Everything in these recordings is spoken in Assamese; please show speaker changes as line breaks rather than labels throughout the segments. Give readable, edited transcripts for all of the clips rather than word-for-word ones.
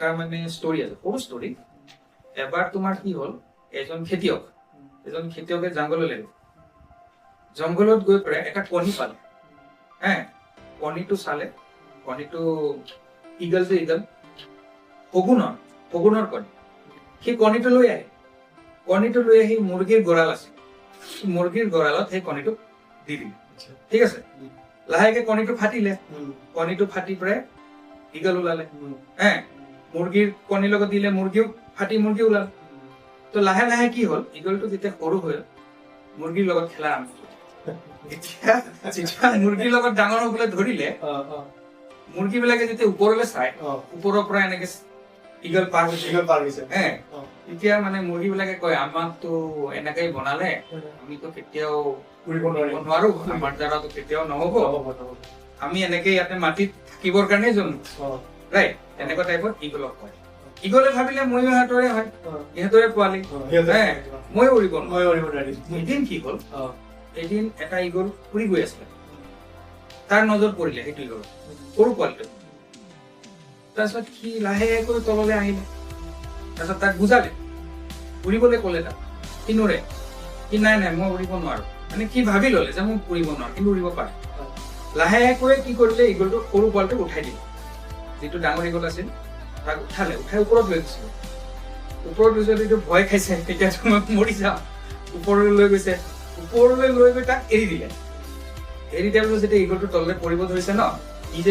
এটা মানে ষ্টৰি আছে, সৰু ষ্টৰি। এবাৰ তোমাৰ কি হ'ল, এজন খেতিয়কে জংঘললৈ গ'ল। জংঘলত গৈ পেলাই এটা কণী পালে। কণীটো চালে, কণীটো ইগল শগুনৰ কণী। সেই কণীটো লৈ আহি মুৰ্গীৰ গঁৰাল আছে, মুৰ্গীৰ গঁৰালত সেই কণীটো দি দিলে। ঠিক আছে, লাহেকে কণীটো ফাটিলে, কণীটো ফাটি পেলাই ইগল ওলালে। মুৰ্গীৰ কণীৰ লগত দিলে, মুৰ্গী ওলাল। তো লাহে লাহে কি হ'ল, ইগলটো যেতিয়া সৰু হ'ল মুৰ্গীৰ লগত খেলা আৰম্ভ কৰিলে। যেতিয়া মুৰ্গীৰ লগত ডাঙৰ হবলৈ ধৰিলে, মুৰ্গী বিলাকে যেতিয়া ওপৰলৈ চাই, ওপৰৰ পৰা এনেকে ইগল পাৰ হৈছে। তেতিয়া মানে মুৰ্গী বিলাকে কয়, আমাকতো এনেকেই বনালে, আমিতো কেতিয়াও কৰিব নোৱাৰো, আমাৰ দ্বাৰাতো কেতিয়াও নহব, আমি এনেকে ইয়াতে মাটিত থাকিবৰ কাৰণে জন্ম। ৰাইট, এনেকুৱা টাইপৰ ইগলক কয়। ইগলে ভাবিলে ময়ো ইহঁতৰে হয়, ইহঁতৰে পোৱালি, ময়ো উৰিব নোৱাৰিম। এদিন কি হ'ল, এদিন এটা ইগল উৰি গৈ আছিলে, তাৰ নজৰ পৰিলে সেইটো ইগল, সৰু পোৱালিটো। তাৰপিছত সি লাহেকৈ তললৈ আহিলে, তাৰপিছত তাক বুজালে, উৰিবলৈ ক'লে, তাক সি নুৰে, সি নাই মই উৰিব নোৱাৰো, মানে কি ভাবি ললে যে মই উৰিব নোৱাৰো, কিন্তু উৰিব পাৰে। লাহেকৈ কি কৰিলে, ইগলটো সৰু পোৱালিটোক উঠাই দিলে। যিটো ডাঙৰ ইগল আছিল তাক উঠাই ওপৰত লৈ গৈছিল। ওপৰত লৈ যোৱাটো এইটো ভয় খাইছে, তেতিয়াতো মই মৰি যাম। ওপৰলৈ লৈ গৈছে, ওপৰলৈ লৈ গৈ তাক এৰি দিলে। এৰি দিয়াৰ পিছত যেতিয়া ইগলটো তললৈ পৰিব ধৰিছে ন,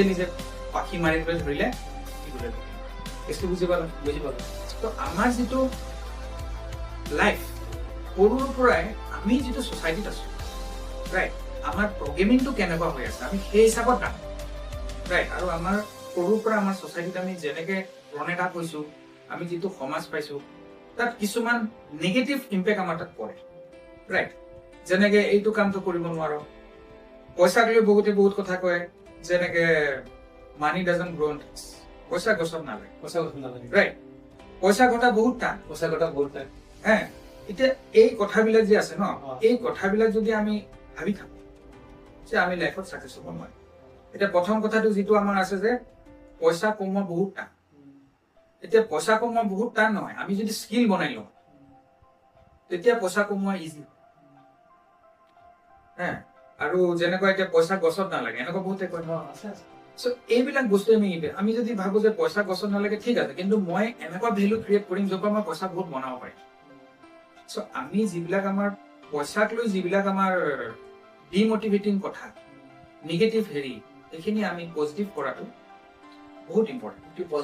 নিজে পাখি মাৰিবলৈ ধৰিলে, কেছটো বুজি পালো। তো আমাৰ যিটো লাইফ, সৰুৰ পৰাই আমি যিটো ছচাইটিত আছো, ৰাইট, আমাৰ প্ৰগ্ৰেমিংটো কেনেকুৱা হৈ আছে আমি সেই হিচাপত জানো, ৰাইট। আৰু আমাৰ সৰুৰ পৰা আমাৰ ছচাইটিত আমি যেনেকে প্ৰণেট আপ হৈছো, আমি যিটো সমাজ পাইছো, তাত কিছুমান নিগেটিভ ইম্পেক্ট আমাৰ তাত পৰে, ৰাইট। যেনেকে এইটো কামটো কৰিব নোৱাৰো, পইচাক লৈ বহুত কথা কয়, যেনেকে মানি ডাজন্ট গ্ৰো অন ট্ৰিজ, পইচা গছত নালাগে, ৰাইট। পইচা ঘটা বহুত টান। এতিয়া এই কথাবিলাক যে আছে ন, এই কথাবিলাক যদি আমি ভাবি থাকো যে আমি লাইফত চাকচেছ হ'ব নোৱাৰিম। এতিয়া প্ৰথম কথাটো যিটো আমাৰ আছে যে পইচা কমোৱা বহুত টান। এতিয়া পইচা কমোৱা বহুত টান নহয়, আমি যদি স্কিল বনাই লওঁ তেতিয়া পইচা কমোৱা ইজি। আৰু যেনেকুৱা এতিয়া পইচা গছত নালাগে, এনেকুৱা বহুতে কয়। এইবিলাক বস্তু আমি যদি ভাবো যে পইচা গছত নালাগে, ঠিক আছে, কিন্তু মই এনেকুৱা ভেলু ক্ৰিয়েট কৰিম য'ৰ পৰা মই পইচা বহুত বনাব পাৰিম। আমি যিবিলাক আমাৰ পইচাক লৈ যিবিলাক আমাৰ ডিমটিভেটিং কথা, নিগেটিভ এইখিনি আমি পজিটিভ কৰাটো বহুত ইম্পৰ্টেণ্ট।